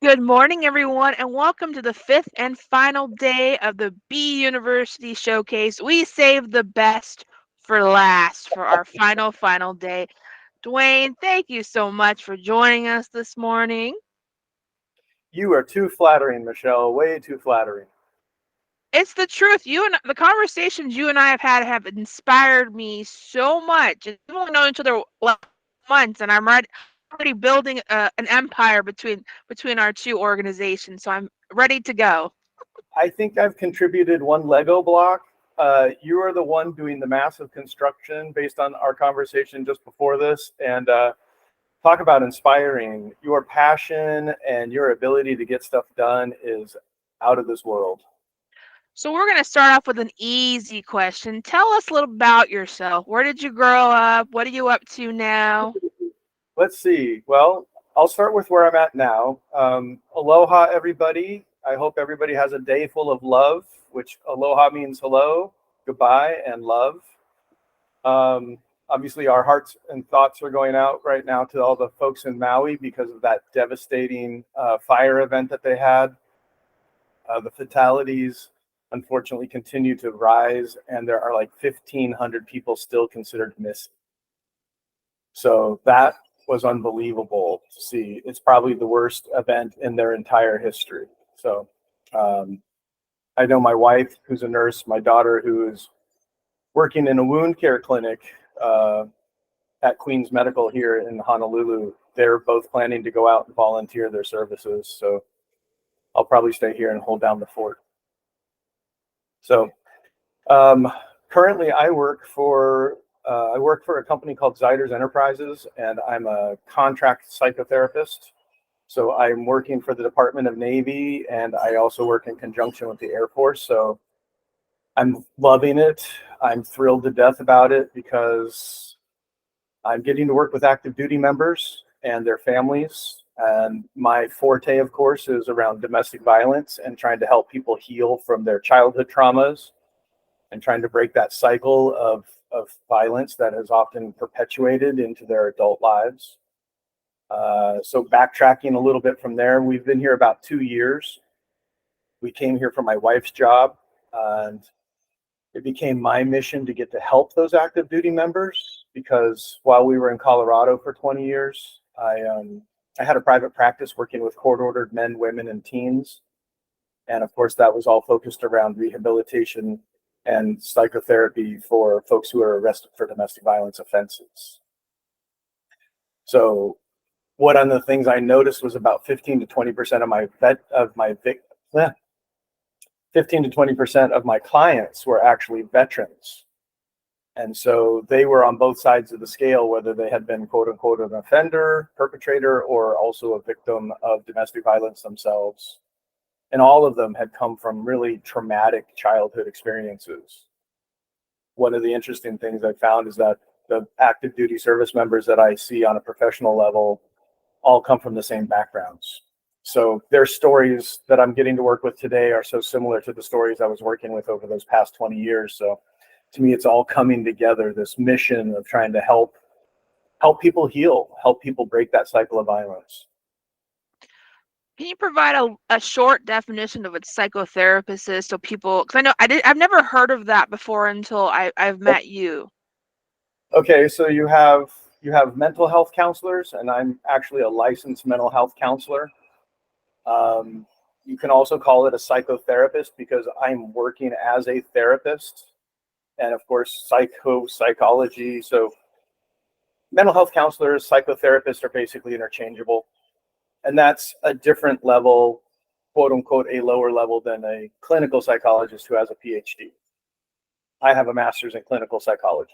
Good morning, everyone, and welcome to the fifth and final day of the B University Showcase. We saved the best for last for our final day. Dwayne, thank you so much for joining us this morning. You are too flattering, Michelle. Way too flattering. It's the truth. You and the conversations you and I have had have inspired me so much. And we've only known each other months, and I'm already building an empire between our two organizations. So I'm ready to go. I think I've contributed one Lego block. You are the one doing the massive construction based on our conversation just before this. And talk about inspiring. Your passion and your ability to get stuff done is out of this world. So we're going to start off with an easy question. Tell us a little about yourself. Where did you grow up? What are you up to now? Let's see. Well, I'll start with where I'm at now. Aloha, everybody. I hope everybody has a day full of love, which aloha means hello, goodbye, and love. Obviously, our hearts and thoughts are going out right now to all the folks in Maui because of that devastating fire event that they had. The fatalities, unfortunately, continue to rise, and there are like 1,500 people still considered missing. So that was unbelievable to see. It's probably the worst event in their entire history. So um, I know my wife, who's a nurse, my daughter, who is working in a wound care clinic at Queens Medical here in Honolulu. They're both planning to go out and volunteer their services. So I'll probably stay here and hold down the fort. So um, currently, I work for a company called Ziders Enterprises, and I'm a contract psychotherapist. So I'm working for the Department of Navy, and I also work in conjunction with the Air Force. So I'm loving it. I'm thrilled to death about it because I'm getting to work with active duty members and their families. And my forte, of course, is around domestic violence and trying to help people heal from their childhood traumas and trying to break that cycle of violence that has often perpetuated into their adult lives. So backtracking a little bit from there, we've been here about 2 years. We came here for my wife's job, and it became my mission to get to help those active duty members because while we were in Colorado for 20 years, I had a private practice working with court-ordered men, women, and teens. And of course, that was all focused around rehabilitation and psychotherapy for folks who are arrested for domestic violence offenses. So one of the things I noticed was about 15 to 20% of my vet of my vic, 15 to 20% of my clients were actually veterans. And so they were on both sides of the scale, whether they had been quote unquote an offender, perpetrator, or also a victim of domestic violence themselves. And all of them had come from really traumatic childhood experiences. One of the interesting things I found is that the active duty service members that I see on a professional level all come from the same backgrounds. So their stories that I'm getting to work with today are so similar to the stories I was working with over those past 20 years. So to me, it's all coming together, this mission of trying to help people heal, help people break that cycle of violence. Can you provide a short definition of what psychotherapist is so people, because I've never heard of that before until I've met you. Okay, so you have mental health counselors, and I'm actually a licensed mental health counselor. You can also call it a psychotherapist because I'm working as a therapist, and of course, psychology. So mental health counselors, psychotherapists are basically interchangeable, and that's a different level, quote unquote, a lower level than a clinical psychologist who has a PhD. I have a master's in clinical psychology.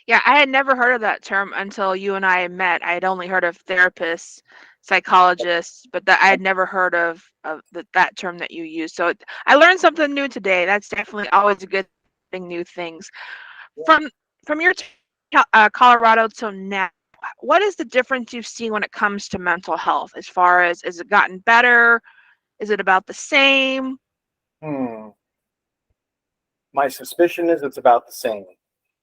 Yeah, I had never heard of that term until you and I met. I had only heard of therapists, psychologists, but that I had never heard of that term that you use. So I learned something new today. That's definitely always a good thing, new things. From from your Colorado till now, what is the difference you've seen when it comes to mental health? As far as, has it gotten better? Is it about the same? Hmm. My suspicion is it's about the same.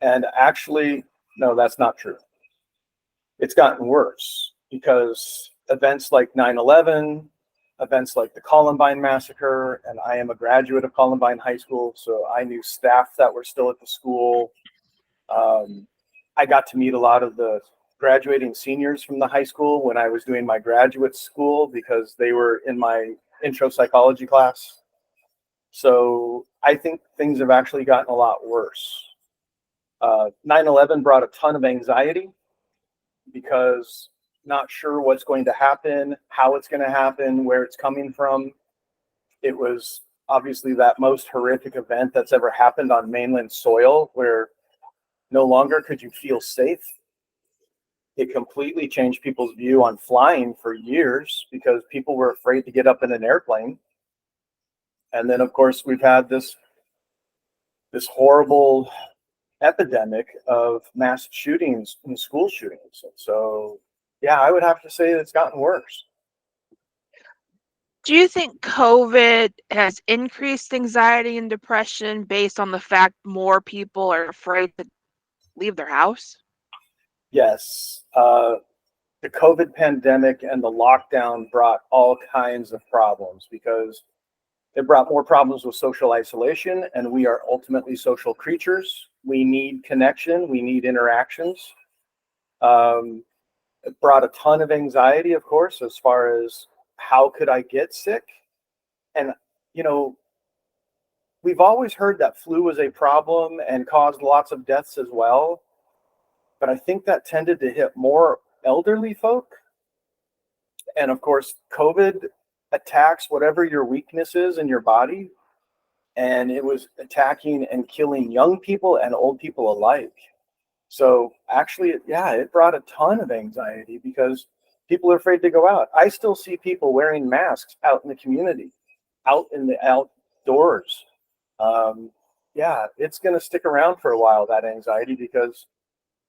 And actually, no, that's not true. It's gotten worse because events like 9/11, events like the Columbine massacre, and I am a graduate of Columbine High School, so I knew staff that were still at the school. I got to meet a lot of the graduating seniors from the high school when I was doing my graduate school because they were in my intro psychology class. So I think things have actually gotten a lot worse. 9/11 brought a ton of anxiety because not sure what's going to happen, how it's going to happen, where it's coming from. It was obviously that most horrific event that's ever happened on mainland soil where no longer could you feel safe. It completely changed people's view on flying for years because people were afraid to get up in an airplane. And then, of course, we've had this horrible epidemic of mass shootings and school shootings. So, yeah, I would have to say it's gotten worse. Do you think COVID has increased anxiety and depression based on the fact more people are afraid to leave their house? Yes, the COVID pandemic and the lockdown brought all kinds of problems because it brought more problems with social isolation, and we are ultimately social creatures. We need connection, we need interactions. Um, it brought a ton of anxiety, of course, as far as how could I get sick? And, you know, we've always heard that flu was a problem and caused lots of deaths as well. But I think that tended to hit more elderly folk. And of course, COVID attacks whatever your weakness is in your body. And it was attacking and killing young people and old people alike. So actually, yeah, it brought a ton of anxiety because people are afraid to go out. I still see people wearing masks out in the community, out in the outdoors. Um, yeah, it's going to stick around for a while, that anxiety, because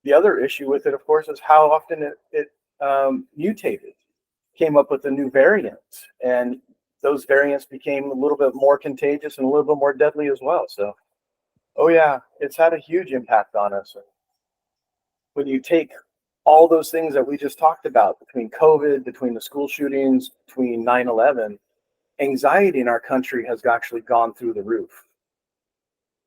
the other issue with it, of course, is how often it mutated, came up with a new variant, and those variants became a little bit more contagious and a little bit more deadly as well. So, oh yeah, it's had a huge impact on us. When you take all those things that we just talked about between COVID, between the school shootings, between 9/11, anxiety in our country has actually gone through the roof.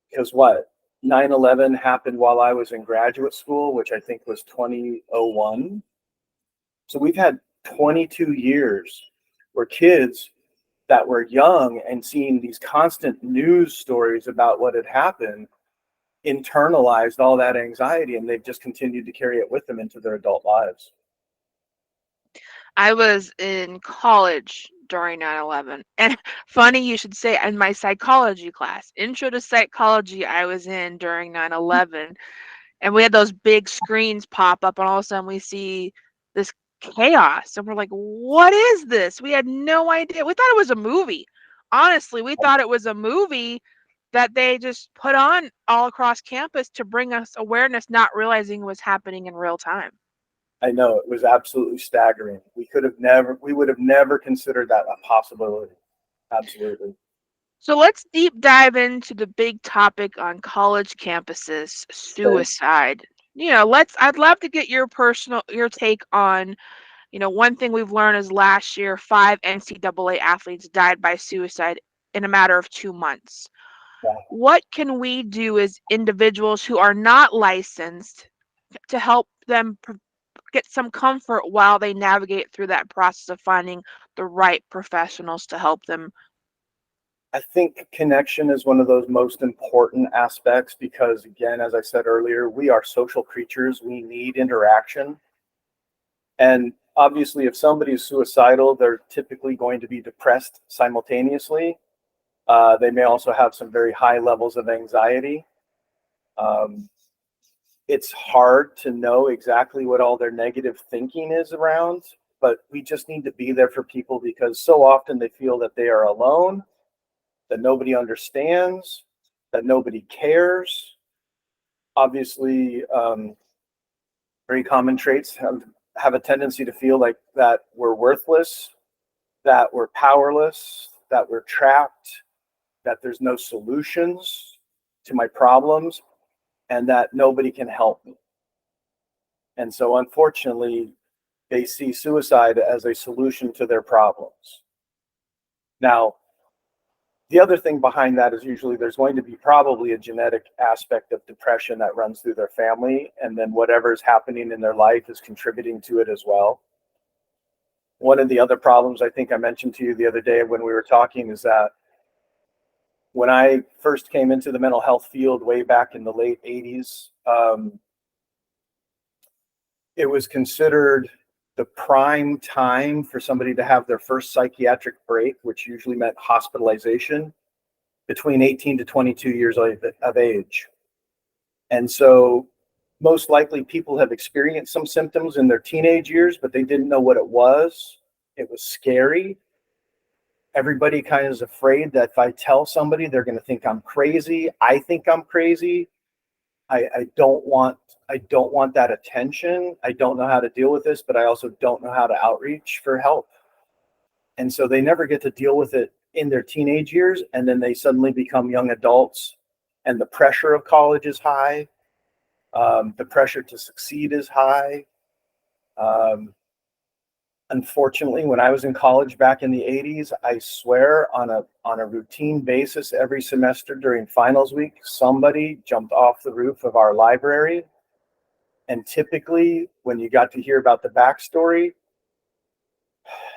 Because what? 9/11 happened while I was in graduate school, which I think was 2001. So we've had 22 years where kids that were young and seeing these constant news stories about what had happened internalized all that anxiety, and they've just continued to carry it with them into their adult lives. I was in college during 9/11. And funny you should say, in my psychology class, Intro to Psychology, I was in during 9/11. And we had those big screens pop up, and all of a sudden we see this chaos. And we're like, what is this? We had no idea. We thought it was a movie. Honestly, we thought it was a movie that they just put on all across campus to bring us awareness, not realizing it was happening in real time. I know it was absolutely staggering. We would have never considered that a possibility. Absolutely. So let's deep dive into the big topic on college campuses, Okay. suicide. I'd love to get your take on, one thing we've learned is last year, 5 NCAA athletes died by suicide in a matter of 2 months. Yeah. What can we do as individuals who are not licensed to help them get some comfort while they navigate through that process of finding the right professionals to help them? I think connection is one of those most important aspects because, again, as I said earlier, we are social creatures. We need interaction. And obviously, if somebody is suicidal, they're typically going to be depressed simultaneously. They may also have some very high levels of anxiety. Um, it's hard to know exactly what all their negative thinking is around, but we just need to be there for people because so often they feel that they are alone, that nobody understands, that nobody cares. Obviously, very common traits have a tendency to feel like that we're worthless, that we're powerless, that we're trapped, that there's no solutions to my problems, and that nobody can help me. And so, unfortunately, They see suicide as a solution to their problems. Now, the other thing behind that is usually there's going to be probably a genetic aspect of depression that runs through their family, and then whatever is happening in their life is contributing to it as well. One of the other problems I think I mentioned to you the other day when we were talking is that when I first came into the mental health field way back in the late 80s, it was considered the prime time for somebody to have their first psychiatric break, which usually meant hospitalization, between 18 to 22 years of age. And so most likely people have experienced some symptoms in their teenage years, but they didn't know what it was. It was scary. Everybody kind of is afraid that if I tell somebody, they're going to think I'm crazy. I think I'm crazy. I don't want that attention. I don't know how to deal with this, but I also don't know how to outreach for help. And so they never get to deal with it in their teenage years, and then they suddenly become young adults, and the pressure of college is high. The pressure to succeed is high. Unfortunately, when I was in college back in the 80s, I swear on a routine basis every semester during finals week, somebody jumped off the roof of our library. And typically, when you got to hear about the backstory,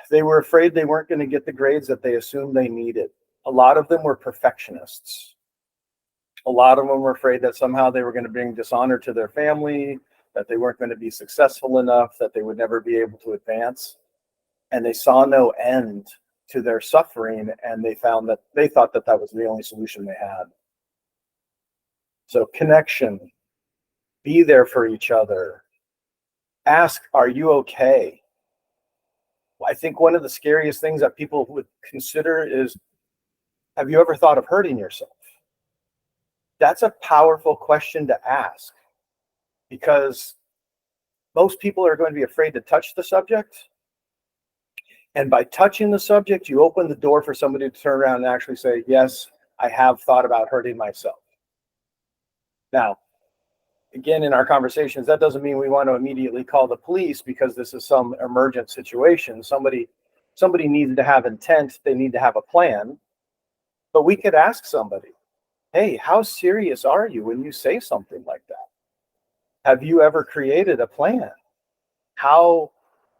they were afraid they weren't going to get the grades that they assumed they needed. A lot of them were perfectionists. A lot of them were afraid that somehow they were going to bring dishonor to their family, that they weren't going to be successful enough, that they would never be able to advance. And they saw no end to their suffering, and they thought that was the only solution they had. So connection, be there for each other. Ask, are you okay? I think one of the scariest things that people would consider is, have you ever thought of hurting yourself? That's a powerful question to ask, because most people are going to be afraid to touch the subject. And by touching the subject, you open the door for somebody to turn around and actually say, yes, I have thought about hurting myself. Now, again, in our conversations, that doesn't mean we want to immediately call the police because this is some emergent situation. Somebody needs to have intent. They need to have a plan. But we could ask somebody, hey, how serious are you when you say something like that? Have you ever created a plan?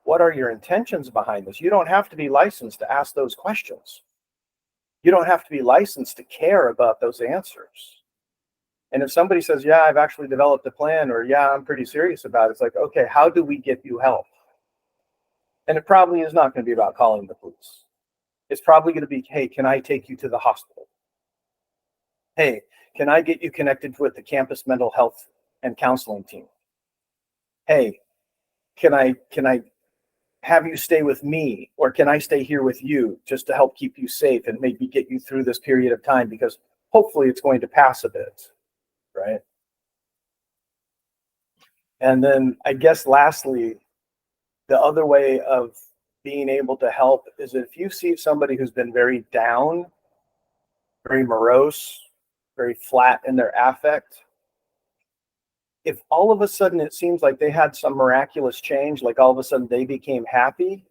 What are your intentions behind this? You don't have to be licensed to ask those questions. You don't have to be licensed to care about those answers. And if somebody says, yeah, I've actually developed a plan, or yeah, I'm pretty serious about it, it's like, okay, how do we get you help? And it probably is not going to be about calling the police. It's probably going to be, hey, can I take you to the hospital? Hey, can I get you connected with the campus mental health and counseling team? Hey, can I have you stay with me, or can I stay here with you just to help keep you safe and maybe get you through this period of time, because hopefully it's going to pass a bit, right? And then I guess lastly, the other way of being able to help is if you see somebody who's been very down, very morose, very flat in their affect, if all of a sudden it seems like they had some miraculous change, like all of a sudden they became happy,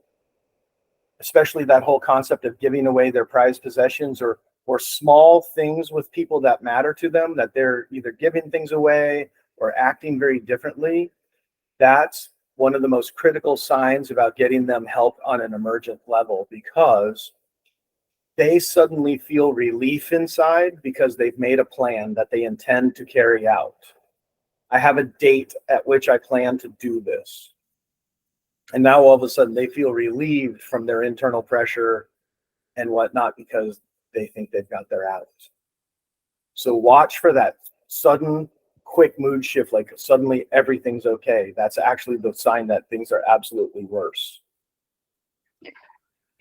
especially that whole concept of giving away their prized possessions, or small things with people that matter to them, that they're either giving things away or acting very differently, that's one of the most critical signs about getting them help on an emergent level, because they suddenly feel relief inside because they've made a plan that they intend to carry out. I have a date at which I plan to do this. And now all of a sudden they feel relieved from their internal pressure and whatnot because they think they've got their atoms. So watch for that sudden, quick mood shift, like suddenly everything's okay. That's actually the sign that things are absolutely worse.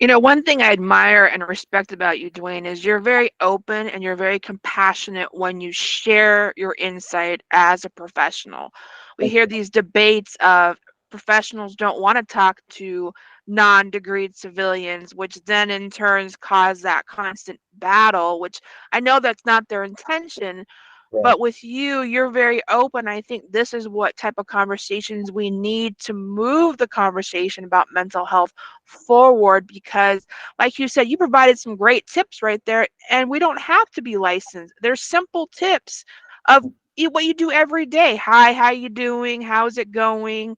You know, one thing I admire and respect about you, Dwayne, is you're very open and you're very compassionate when you share your insight as a professional. We hear these debates of professionals don't want to talk to non-degreed civilians, which then in turns cause that constant battle, which I know that's not their intention, Right. But with you, you're very open. I think this is what type of conversations we need to move the conversation about mental health forward because, like you said, you provided some great tips right there. And we don't have to be licensed. There's simple tips of what you do every day. Hi, how you doing? How's it going?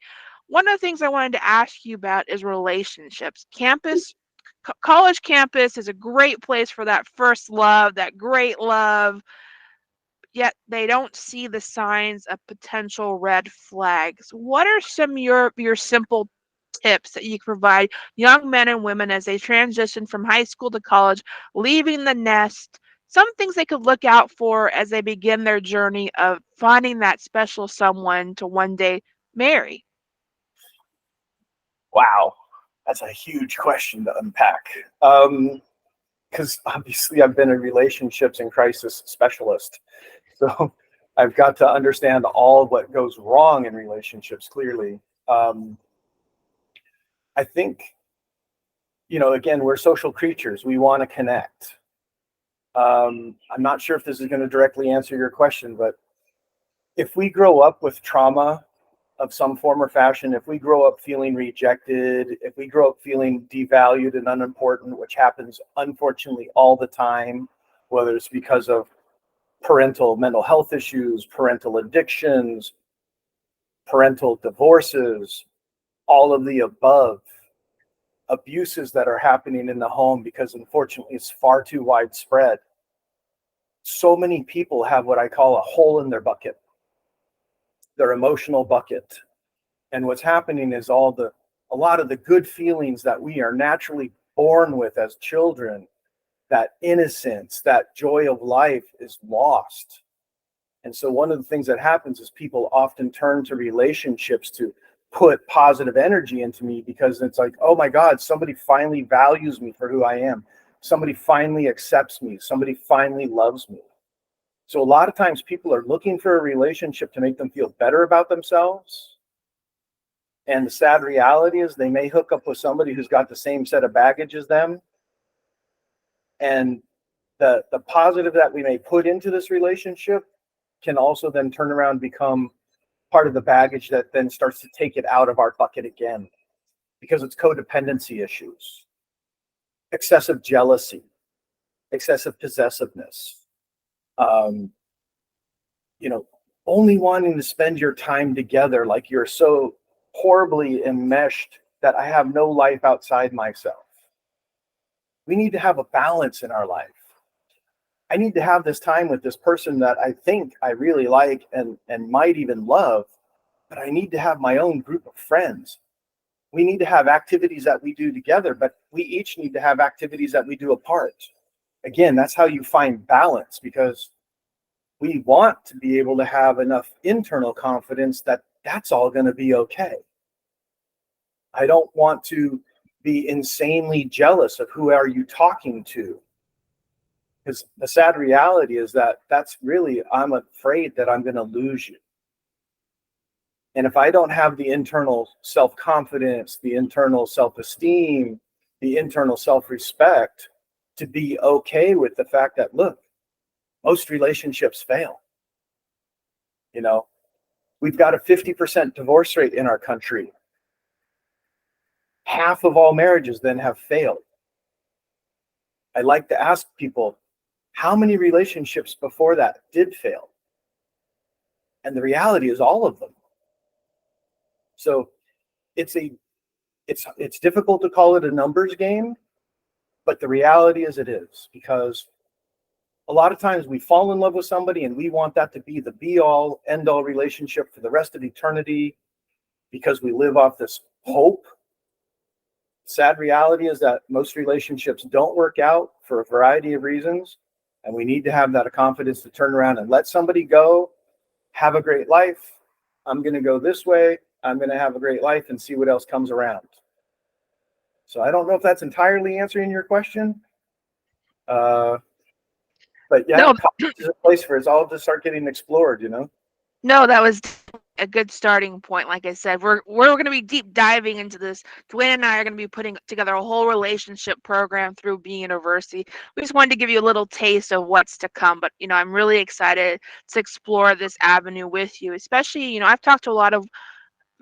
One of the things I wanted to ask you about is relationships. College campus is a great place for that first love, that great love, yet they don't see the signs of potential red flags. What are some of your simple tips that you provide young men and women as they transition from high school to college, leaving the nest? Some things they could look out for as they begin their journey of finding that special someone to one day marry. Wow, that's a huge question to unpack. Because obviously I've been a relationships and crisis specialist, so I've got to understand all of what goes wrong in relationships clearly. Um, I think, again, we're social creatures. We want to connect. I'm not sure if this is going to directly answer your question, but if we grow up with trauma of some form or fashion, if we grow up feeling rejected, if we grow up feeling devalued and unimportant, which happens unfortunately all the time, whether it's because of parental mental health issues, parental addictions, parental divorces, all of the above, abuses that are happening in the home because unfortunately it's far too widespread. So many people have what I call a hole in their bucket, their emotional bucket. And what's happening is a lot of the good feelings that we are naturally born with as children, that innocence, that joy of life is lost. And so one of the things that happens is people often turn to relationships to put positive energy into me because it's like, oh my God, somebody finally values me for who I am. Somebody finally accepts me. Somebody finally loves me. So a lot of times people are looking for a relationship to make them feel better about themselves. And the sad reality is they may hook up with somebody who's got the same set of baggage as them. And the positive that we may put into this relationship can also then turn around and become part of the baggage that then starts to take it out of our bucket again, because it's codependency issues, excessive jealousy, excessive possessiveness, um, you know, only wanting to spend your time together like you're so horribly enmeshed that I have no life outside myself. We need to have a balance in our life. I need to have this time with this person that I think I really like and might even love, but I need to have my own group of friends. We need to have activities that we do together, but we each need to have activities that we do apart. Again, that's how you find balance, because we want to be able to have enough internal confidence that that's all going to be okay. I don't want to be insanely jealous of who are you talking to, because the sad reality is that that's really, I'm afraid that I'm going to lose you. And if I don't have the internal self-confidence, the internal self-esteem, the internal self-respect to be okay with the fact that, look, most relationships fail. You know, we've got a 50% divorce rate in our country. Half of all marriages then have failed. I like to ask people, how many relationships before that did fail? And the reality is all of them. So it's a it's difficult to call it a numbers game, but the reality is it is, because a lot of times we fall in love with somebody and we want that to be the be all end all relationship for the rest of eternity because we live off this hope. Sad reality is that most relationships don't work out for a variety of reasons, and we need to have that confidence to turn around and let somebody go, have a great life. I'm going to go this way. I'm going to have a great life and see what else comes around. So I don't know if that's entirely answering your question. But yeah, No, college is a place for us all to start getting explored, no, that was a good starting point. Like I said, we're going to be deep diving into this. Dwayne and I are going to be putting together a whole relationship program through Being University. We just wanted to give you a little taste of what's to come, but I'm really excited to explore this avenue with you. Especially, I've talked to a lot of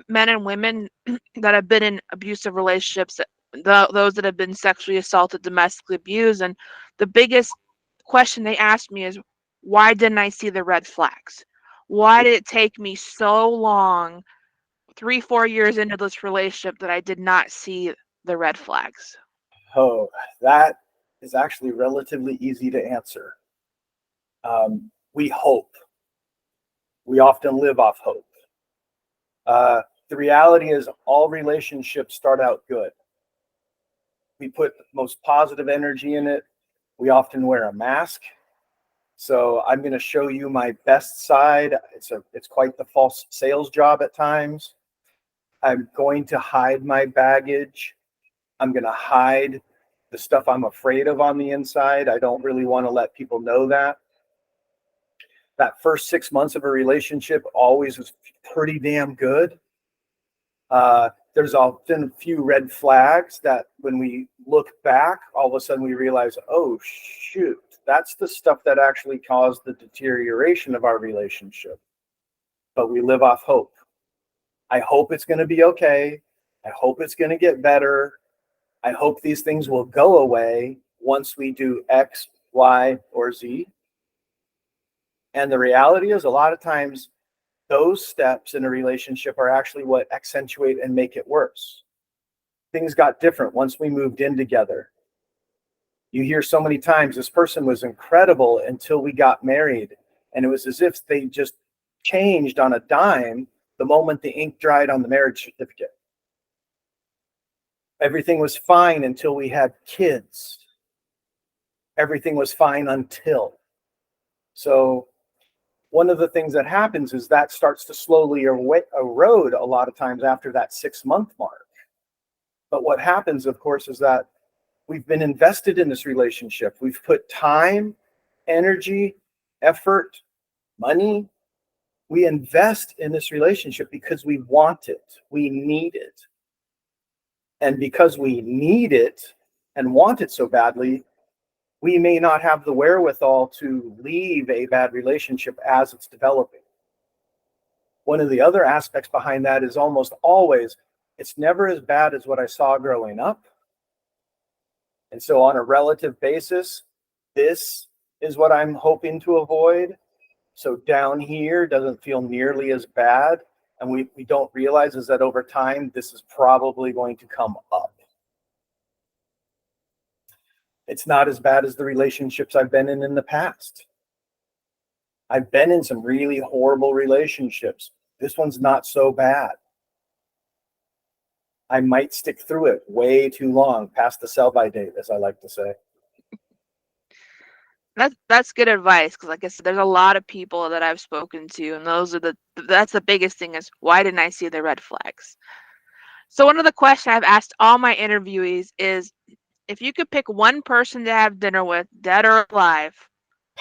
men and women that have been in abusive relationships, those that have been sexually assaulted, domestically abused, and the biggest question they asked me is, why didn't I see the red flags? Why did it take me so long, 3, 4 years into this relationship, that I did not see the red flags? Oh, that is actually relatively easy to answer. We hope. We often live off hope. The reality is, all relationships start out good. We put the most positive energy in it. We often wear a mask. So I'm going to show you my best side. It's quite the false sales job at times. I'm going to hide my baggage. I'm going to hide the stuff I'm afraid of on the inside. I don't really want to let people know that. That first 6 months of a relationship always was pretty damn good. There's often a few red flags that when we look back, all of a sudden we realize, oh, shoot, that's the stuff that actually caused the deterioration of our relationship. But we live off hope. I hope it's going to be okay. I hope it's going to get better. I hope these things will go away once we do X, Y, or Z. And the reality is, a lot of times, those steps in a relationship are actually what accentuate and make it worse. Things got different once we moved in together. You hear so many times, this person was incredible until we got married. And it was as if they just changed on a dime the moment the ink dried on the marriage certificate. Everything was fine until we had kids. Everything was fine until. So one of the things that happens is that starts to slowly erode a lot of times after that 6-month mark. But what happens, of course, is that we've been invested in this relationship. We've put time, energy, effort, money. We invest in this relationship because we want it. We need it. And because we need it and want it so badly, we may not have the wherewithal to leave a bad relationship as it's developing. One of the other aspects behind that is almost always, it's never as bad as what I saw growing up. And so on a relative basis, this is what I'm hoping to avoid. So down here doesn't feel nearly as bad. And we don't realize is that over time, this is probably going to come up. It's not as bad as the relationships I've been in the past. I've been in some really horrible relationships. This one's not so bad. I might stick through it way too long, past the sell-by date, as I like to say. That's good advice, because like I said, there's a lot of people that I've spoken to, and that's the biggest thing is, why didn't I see the red flags? So one of the questions I've asked all my interviewees is, if you could pick one person to have dinner with, dead or alive,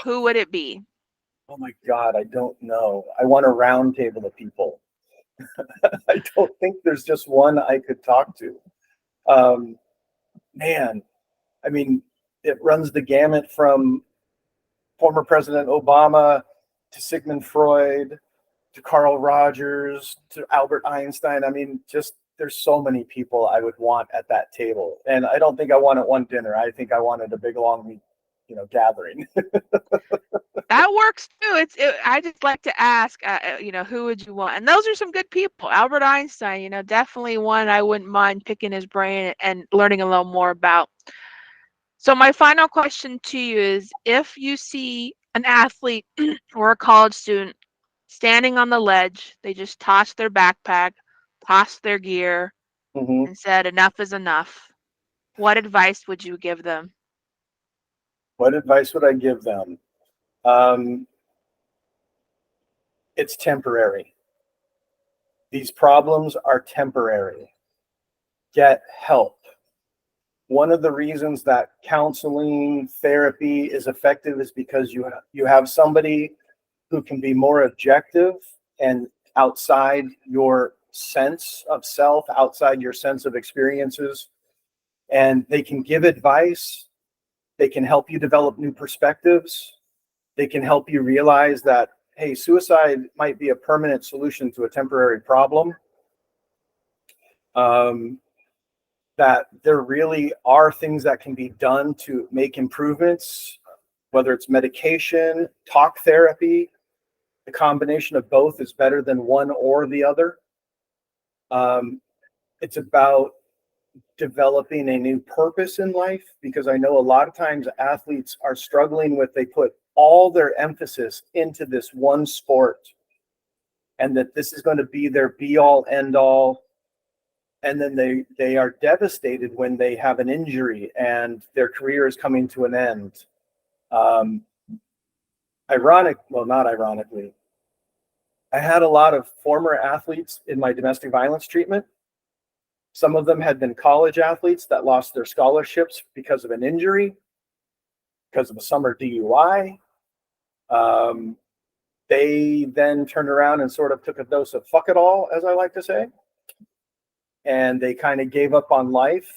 who would it be? Oh my God, I don't know. I want a round table of people. I don't think there's just one I could talk to. Man, I mean, it runs the gamut from former President Obama to Sigmund Freud to Carl Rogers to Albert Einstein. I mean, just there's so many people I would want at that table. And I don't think I wanted one dinner. I think I wanted a big long gathering. That works too. I just like to ask, who would you want? And those are some good people. Albert Einstein, definitely one I wouldn't mind picking his brain and learning a little more about. So my final question to you is, if you see an athlete or a college student standing on the ledge, they just tossed their backpack, tossed their gear, Mm-hmm. and said, enough is enough. What advice would you give them? What advice would I give them? It's temporary. These problems are temporary. Get help. One of the reasons that counseling, therapy is effective is because you have somebody who can be more objective and outside your sense of self, outside your sense of experiences, and they can give advice. They can help you develop new perspectives. They can help you realize that, hey, suicide might be a permanent solution to a temporary problem. That there really are things that can be done to make improvements, whether it's medication, talk therapy. The combination of both is better than one or the other. It's about developing a new purpose in life, because I know a lot of times athletes are struggling with, they put all their emphasis into this one sport and that this is going to be their be all end all. And then they are devastated when they have an injury and their career is coming to an end. Not ironically, I had a lot of former athletes in my domestic violence treatment. Some of them had been college athletes that lost their scholarships because of an injury, because of a summer DUI. They then turned around and sort of took a dose of fuck it all, as I like to say, and they kind of gave up on life.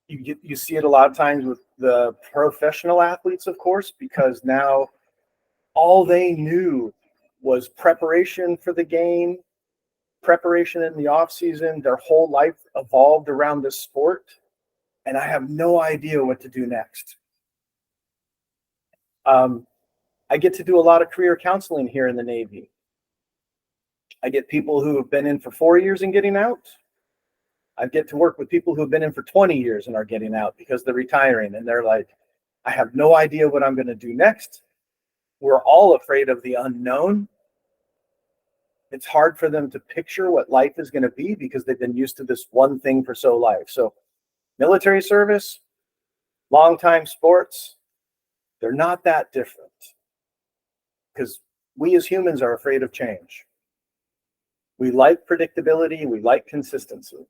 You see it a lot of times with the professional athletes, of course, because now all they knew was preparation for the game, preparation in the off season. Their whole life evolved around this sport, and I have no idea what to do next. I get to do a lot of career counseling here in the Navy. I get people who have been in for 4 years and getting out. I get to work with people who have been in for 20 years and are getting out because they're retiring, and they're like, I have no idea what I'm going to do next. We're all afraid of the unknown. It's hard for them to picture what life is going to be because they've been used to this one thing for so life. So military service, long-time sports, they're not that different, because we as humans are afraid of change. We like predictability. We like consistency.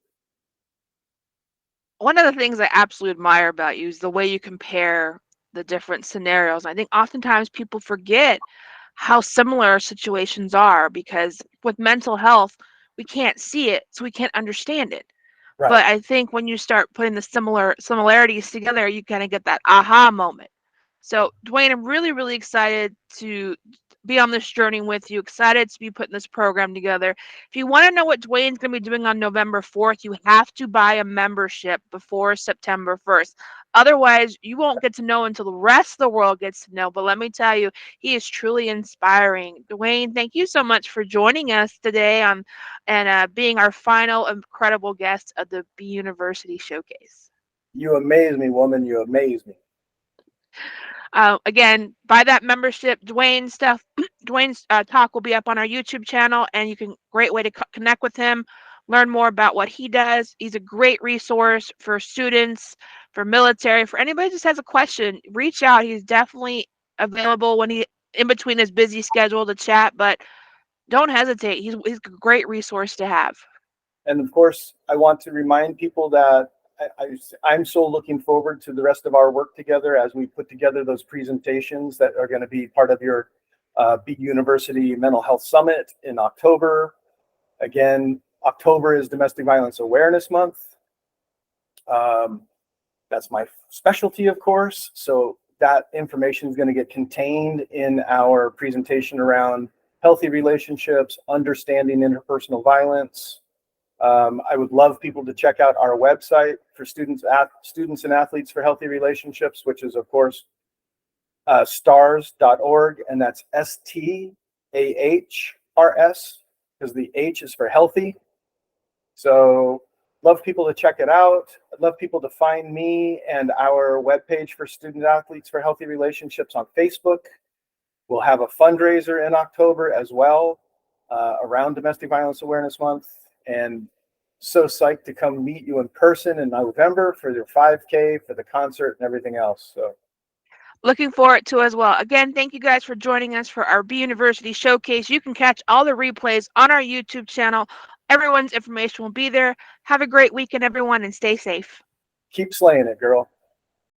One of the things I absolutely admire about you is the way you compare the different scenarios. I think oftentimes people forget how similar situations are, because with mental health, we can't see it, so we can't understand it. Right. But I think when you start putting the similarities together, you kind of get that aha moment. So, Dwayne, I'm really, really excited to be on this journey with you, excited to be putting this program together. If you want to know what Dwayne's going to be doing on November 4th, you have to buy a membership before September 1st. Otherwise, you won't get to know until the rest of the world gets to know. But let me tell you, he is truly inspiring. Dwayne, thank you so much for joining us today and being our final incredible guest of the B University Showcase. You amaze me, woman. You amaze me. Again, buy that membership. Dwayne's stuff, Dwayne's talk will be up on our YouTube channel, and you can great way to connect with him, learn more about what he does. He's a great resource for students, for military, for anybody who just has a question. Reach out. He's definitely available when he in between his busy schedule to chat, but don't hesitate. He's a great resource to have. And of course, I want to remind people that I'm so looking forward to the rest of our work together as we put together those presentations that are going to be part of your B University Mental Health Summit in October. Again, October is Domestic Violence Awareness Month. That's my specialty, of course. So that information is going to get contained in our presentation around healthy relationships, understanding interpersonal violence. I would love people to check out our website for students and athletes for healthy relationships, which is, of course, stars.org, and that's STAHRS, because the H is for healthy. So love people to check it out. I'd love people to find me and our webpage for student athletes for healthy relationships on Facebook. We'll have a fundraiser in October as well around Domestic Violence Awareness Month. And so psyched to come meet you in person in November for your 5K, for the concert and everything else. So looking forward to as well. Again, thank you guys for joining us for our B University Showcase. You can catch all the replays on our YouTube channel. Everyone's information will be there. Have a great weekend, everyone, and stay safe. Keep slaying it, girl.